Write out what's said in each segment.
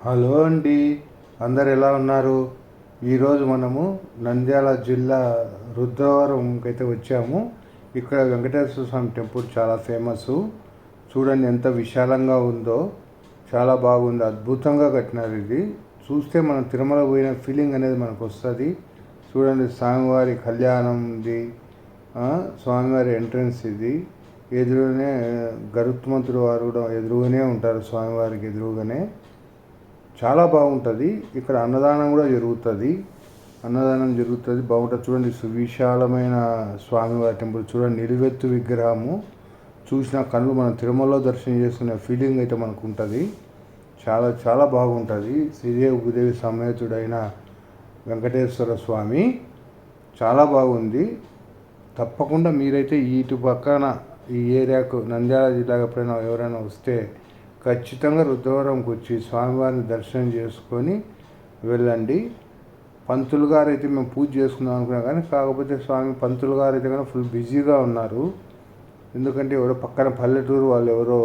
Hello అండి, అందరు ఎలా ఉన్నారు? ఈరోజు మనము నంద్యాల జిల్లా రుద్రవరంకి అయితే వచ్చాము. ఇక్కడ వెంకటేశ్వర స్వామి టెంపుల్ చాలా ఫేమస్. చూడండి ఎంత విశాలంగా ఉందో, చాలా బాగుంది. అద్భుతంగా కట్టినారు. ఇది చూస్తే మనం తిరుమల పోయిన ఫీలింగ్ అనేది మనకు వస్తుంది. చూడండి, స్వామివారి కళ్యాణం ఇది, స్వామివారి ఎంట్రన్స్ ఇది. ఎదురుగానే గరుత్మంతుడు వారు కూడా ఎదురుగానే ఉంటారు. స్వామివారికి ఎదురుగానే చాలా బాగుంటుంది. ఇక్కడ అన్నదానం కూడా జరుగుతుంది. బాగుంటుంది. చూడండి, సువిశాలమైన స్వామివారి టెంపుల్. చూడండి, నిలువెత్తు విగ్రహము. చూసిన కళ్ళు మనం తిరుమలలో దర్శనం చేసుకునే ఫీలింగ్ అయితే మనకు ఉంటుంది. చాలా చాలా బాగుంటుంది. శ్రీదేవి భూదేవి సమేతుడైన వెంకటేశ్వర స్వామి చాలా బాగుంది. తప్పకుండా మీరైతే ఇటు పక్కన ఈ ఏరియాకు నంద్యాల జిల్లాకు ఎప్పుడైనా ఎవరైనా వస్తే ఖచ్చితంగా రుద్రవరంకి వచ్చి స్వామివారిని దర్శనం చేసుకొని వెళ్ళండి. పంతులు గారు అయితే మేము పూజ చేసుకుందాం అనుకున్నాం, కానీ కాకపోతే పంతులు గారు అయితే కానీ ఫుల్ బిజీగా ఉన్నారు. ఎందుకంటే ఎవరో పక్కన పల్లెటూరు వాళ్ళు ఎవరో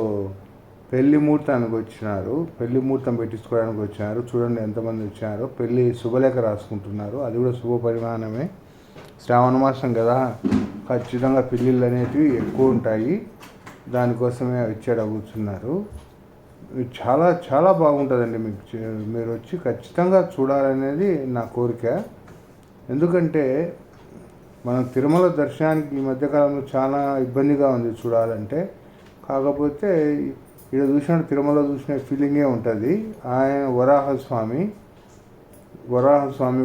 పెళ్లి ముహూర్తానికి వచ్చినారు. పెళ్లి ముహూర్తం పెట్టించుకోవడానికి వచ్చినారు. చూడండి ఎంతమంది వచ్చినారో. పెళ్లి శుభలేఖ రాసుకుంటున్నారు. అది కూడా శుభ పరిమాణమే. శ్రావణ మాసం కదా, ఖచ్చితంగా పెళ్ళిళ్ళు అనేటివి ఎక్కువ ఉంటాయి. దానికోసమే వచ్చాడ కూర్చున్నారు. చాలా చాలా బాగుంటుందండి. మీరు వచ్చి ఖచ్చితంగా చూడాలనేది నా కోరిక. ఎందుకంటే మనం తిరుమల దర్శనానికి ఈ మధ్యకాలంలో చాలా ఇబ్బందిగా ఉంది చూడాలంటే. కాకపోతే ఇక్కడ చూసినట్టు తిరుమల చూసిన ఫీలింగే ఉంటుంది. ఆయన వరాహస్వామి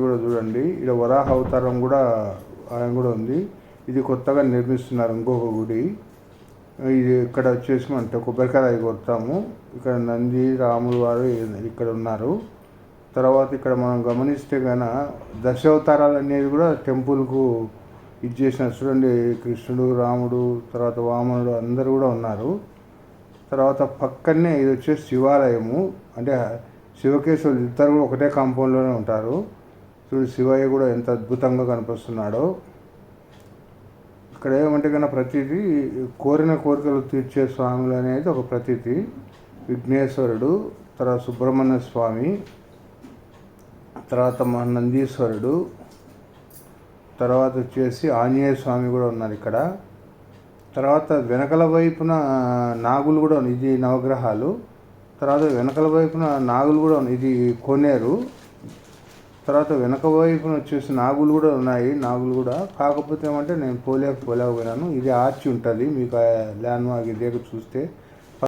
కూడా చూడండి. ఇక్కడ వరాహ అవతారం కూడా ఆయన కూడా ఉంది. ఇది కొత్తగా నిర్మిస్తున్నారు ఇంకొక గుడి. ఇది ఇక్కడ వచ్చేసి అంటే కొబ్బరికాయ కొడతాము. ఇక్కడ నంది రాములు వారు ఇక్కడ ఉన్నారు. తర్వాత ఇక్కడ మనం గమనిస్తే కనుక దశావతారాలు అనేది కూడా టెంపుల్కు ఇది చేసిన. చూడండి, కృష్ణుడు, రాముడు, తర్వాత వామనుడు అందరూ కూడా ఉన్నారు. తర్వాత పక్కనే ఇది వచ్చేసి శివాలయము. అంటే శివకేశవులు ఇద్దరు కూడా ఒకటే కాంపౌండ్లోనే ఉంటారు. చూడు, శివయ్య కూడా ఎంత అద్భుతంగా కనిపిస్తున్నాడో. ఇక్కడ ఏమంటే కన్నా ప్రతీది కోరిన కోరికలు తీర్చే స్వాములు అనేది ఒక ప్రతీతి. విఘ్నేశ్వరుడు, తర్వాత సుబ్రహ్మణ్య స్వామి, తర్వాత నందీశ్వరుడు, తర్వాత వచ్చేసి ఆంజనేయ స్వామి కూడా ఉన్నారు ఇక్కడ. తర్వాత వెనకల వైపున నాగులు కూడా ఉన్నాయి. ఇది నవగ్రహాలు. తర్వాత వెనకల వైపున నాగులు కూడా ఉన్నాయి. ఇది కోనేరు. తర్వాత వెనక వైపున వచ్చేసి నాగులు కూడా ఉన్నాయి. నాగులు కూడా కాకపోతే ఏమంటే నేను పోలేకపోయినాను. ఇది ఆర్చి ఉంటుంది. మీకు ల్యాండ్ మార్క్ ఇదే చూస్తే